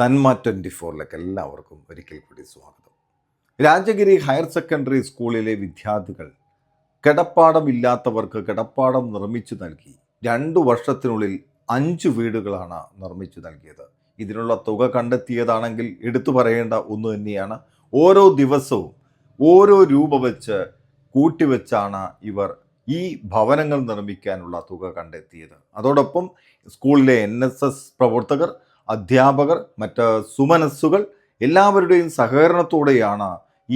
നന്മ 24ലേക്ക് എല്ലാവർക്കും ഒരിക്കൽ കൂടി സ്വാഗതം. രാജഗിരി ഹയർ സെക്കൻഡറി സ്കൂളിലെ വിദ്യാർത്ഥികൾ കിടപ്പാടമില്ലാത്തവർക്ക് കിടപ്പാടം നിർമ്മിച്ചു നൽകി. 2 വർഷത്തിനുള്ളിൽ 5 വീടുകളാണ് നിർമ്മിച്ചു നൽകിയത്. ഇതിനുള്ള തുക കണ്ടെത്തിയതാണെങ്കിൽ എടുത്തു പറയേണ്ട ഒന്ന് തന്നെയാണ്. ഓരോ ദിവസവും ഓരോ രൂപ വെച്ച് കൂട്ടിവെച്ചാണ് ഇവർ ഈ ഭവനങ്ങൾ നിർമ്മിക്കാനുള്ള തുക കണ്ടെത്തിയത്. അതോടൊപ്പം സ്കൂളിലെ NSS പ്രവർത്തകർ, അധ്യാപകർ, മറ്റ് സുമനസ്സുകൾ എല്ലാവരുടെയും സഹകരണത്തോടെയാണ്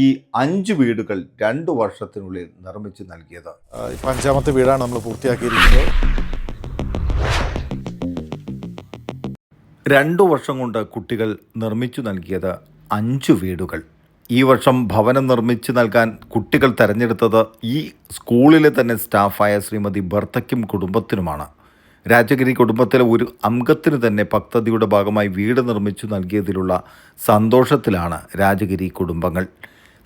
ഈ 5 വീടുകൾ 2 വർഷത്തിനുള്ളിൽ നിർമ്മിച്ചു നൽകിയത്. ഇപ്പം 5ാമത്തെ വീടാണ് നമ്മൾ പൂർത്തിയാക്കിയിരിക്കുന്നത്. 2 വർഷം കൊണ്ട് കുട്ടികൾ നിർമ്മിച്ചു നൽകിയത് 5 വീടുകൾ. ഈ വർഷം ഭവനം നിർമ്മിച്ചു നൽകാൻ കുട്ടികൾ തിരഞ്ഞെടുത്തത് ഈ സ്കൂളിലെ തന്നെ സ്റ്റാഫായ ശ്രീമതി ബർത്തയ്ക്കും കുടുംബത്തിനുമാണ്. രാജഗിരി കുടുംബത്തിലെ ഒരു അംഗത്തിന് തന്നെ പദ്ധതിയുടെ ഭാഗമായി വീട് നിർമ്മിച്ചു നൽകിയതിലുള്ള സന്തോഷത്തിലാണ് രാജഗിരി കുടുംബങ്ങൾ.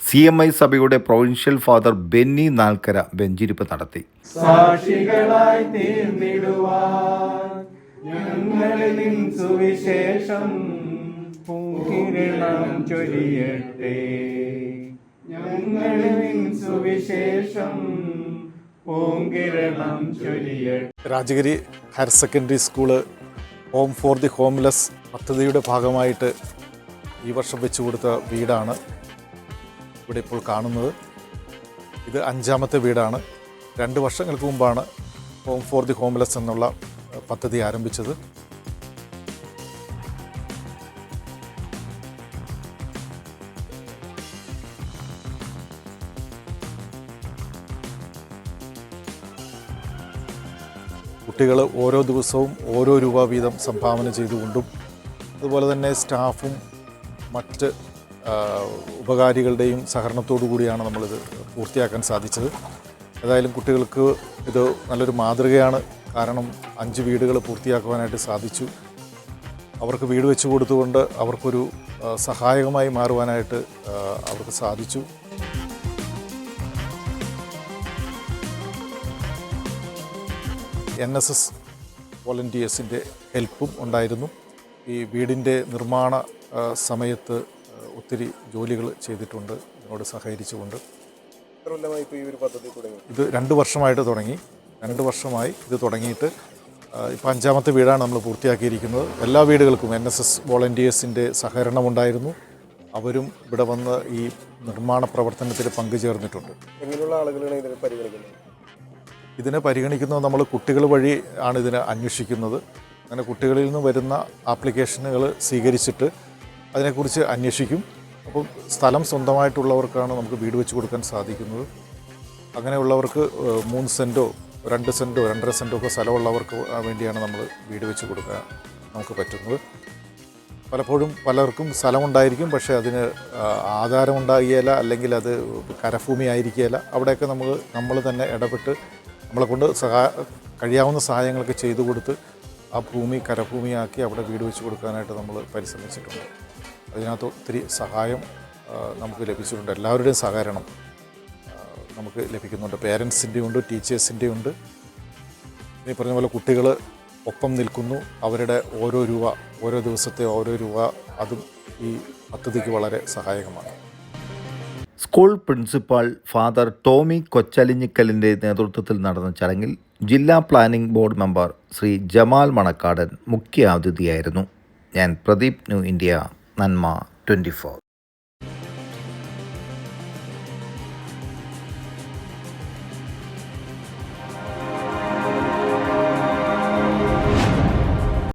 CMI സഭയുടെ പ്രൊവിൻഷ്യൽ ഫാദർ ബെന്നി നാൽക്കര വെഞ്ചിരിപ്പ് നടത്തി. സാക്ഷികളായി തീർന്നിടുവാൻ ഞങ്ങളിൽ നിൻ സുവിശേഷം പൂങ്കിരണം ചൊരിയട്ടെ. ഞങ്ങളിൽ നിൻ സുവിശേഷം പൂങ്കിരണം ചൊരിയട്ടെ. Rajagiri higher secondary school home for the homeless പദ്ധതിയുടെ ഭാഗമായിട്ട് ഈ വർഷം വെച്ചു കൊടുത്ത വീടാണ് ഇവിടെ ഇപ്പോൾ കാണുന്നത്. ഇത് 5ാമത്തെ വീടാണ്. 2 വർഷങ്ങൾക്ക് മുമ്പാണ് ഹോം ഫോർ ദി ഹോംലെസ് എന്നുള്ള പദ്ധതി ആരംഭിച്ചത്. കുട്ടികൾ ഓരോ ദിവസവും ഓരോ രൂപ വീതം സംഭാവന ചെയ്തുകൊണ്ടും അതുപോലെ തന്നെ സ്റ്റാഫും മറ്റ് ഉപകാരികളുടെയും സഹകരണത്തോടു കൂടിയാണ് നമ്മളിത് പൂർത്തിയാക്കാൻ സാധിച്ചത്. ഏതായാലും കുട്ടികൾക്ക് ഇത് നല്ലൊരു മാതൃകയാണ്. കാരണം 5 വീടുകൾ പൂർത്തിയാക്കുവാനായിട്ട് സാധിച്ചു. അവർക്ക് വീട് വെച്ച് കൊടുത്തുകൊണ്ട് അവർക്കൊരു സഹായകമായി മാറുവാനായിട്ട് അവർക്ക് സാധിച്ചു. NSS വോളണ്ടിയേഴ്സിൻ്റെ ഹെൽപ്പും ഉണ്ടായിരുന്നു. ഈ വീടിൻ്റെ നിർമ്മാണ സമയത്ത് ഒത്തിരി ജോലികൾ ചെയ്തിട്ടുണ്ട് ഇതിനോട് സഹകരിച്ചുകൊണ്ട്. ഇത് 2 വർഷമായിട്ട് തുടങ്ങി. 2 വർഷമായി ഇത് തുടങ്ങിയിട്ട് ഇപ്പോൾ 5ാമത്തെ വീടാണ് നമ്മൾ പൂർത്തിയാക്കിയിരിക്കുന്നത്. എല്ലാ വീടുകൾക്കും NSS വോളണ്ടിയേഴ്സിൻ്റെ സഹകരണമുണ്ടായിരുന്നു. അവരും ഇവിടെ വന്ന് ഈ നിർമ്മാണ പ്രവർത്തനത്തിൽ പങ്കുചേർന്നിട്ടുണ്ട്. എങ്ങനെയുള്ള ആളുകളാണ് ഇതിനെ പരിഗണിക്കുന്നത്? ഇതിനെ പരിഗണിക്കുന്നത് നമ്മൾ കുട്ടികൾ വഴി ആണ് ഇതിനെ അന്വേഷിക്കുന്നത്. അങ്ങനെ കുട്ടികളിൽ നിന്ന് വരുന്ന ആപ്ലിക്കേഷനുകൾ സ്വീകരിച്ചിട്ട് അതിനെക്കുറിച്ച് അന്വേഷിക്കും. അപ്പം സ്ഥലം സ്വന്തമായിട്ടുള്ളവർക്കാണ് നമുക്ക് വീട് വെച്ച് കൊടുക്കാൻ സാധിക്കുന്നത്. അങ്ങനെയുള്ളവർക്ക് 3 സെൻറ്റോ 2 സെൻറ്റോ 2.5 സെൻറ്റോ ഒക്കെ സ്ഥലമുള്ളവർക്ക് വേണ്ടിയാണ് നമ്മൾ വീട് വെച്ച് കൊടുക്കാൻ നമുക്ക് പറ്റുന്നത്. പലപ്പോഴും പലർക്കും സ്ഥലമുണ്ടായിരിക്കും, പക്ഷേ അതിന് ആധാരമുണ്ടാകുകയില്ല, അല്ലെങ്കിൽ അത് കരഭൂമി ആയിരിക്കുകയില്ല. അവിടെയൊക്കെ നമ്മൾ തന്നെ ഇടപെട്ട് നമ്മളെ കൊണ്ട് കഴിയാവുന്ന സഹായങ്ങളൊക്കെ ചെയ്തു കൊടുത്ത് ആ ഭൂമി കരഭൂമിയാക്കി അവിടെ വീട് വെച്ച് കൊടുക്കാനായിട്ട് നമ്മൾ പരിശ്രമിച്ചിട്ടുണ്ട്. അതിനകത്ത് ഒത്തിരി സഹായം നമുക്ക് ലഭിച്ചിട്ടുണ്ട്. എല്ലാവരുടെയും സഹകരണം നമുക്ക് ലഭിക്കുന്നുണ്ട്. പേരൻസിൻ്റെ ഉണ്ട്, ടീച്ചേഴ്സിൻ്റെ ഉണ്ട്. ഈ പറഞ്ഞ പോലെ കുട്ടികൾ ഒപ്പം നിൽക്കുന്നു. അവരുടെ ഓരോ രൂപ, ഓരോ ദിവസത്തെ ഓരോ രൂപ, അതും ഈ പദ്ധതിക്ക് വളരെ സഹായകമാണ്. സ്കൂൾ പ്രിൻസിപ്പാൾ ഫാദർ ടോമി കൊച്ചലിഞ്ഞിക്കലിൻ്റെ നേതൃത്വത്തിൽ നടന്ന ചടങ്ങിൽ ജില്ലാ planning board member Shri Jamal Manakkadan മുഖ്യ അതിഥിയായിരുന്നു. ഞാൻ പ്രദീപ്, ന്യൂ ഇന്ത്യ, നന്മ 24.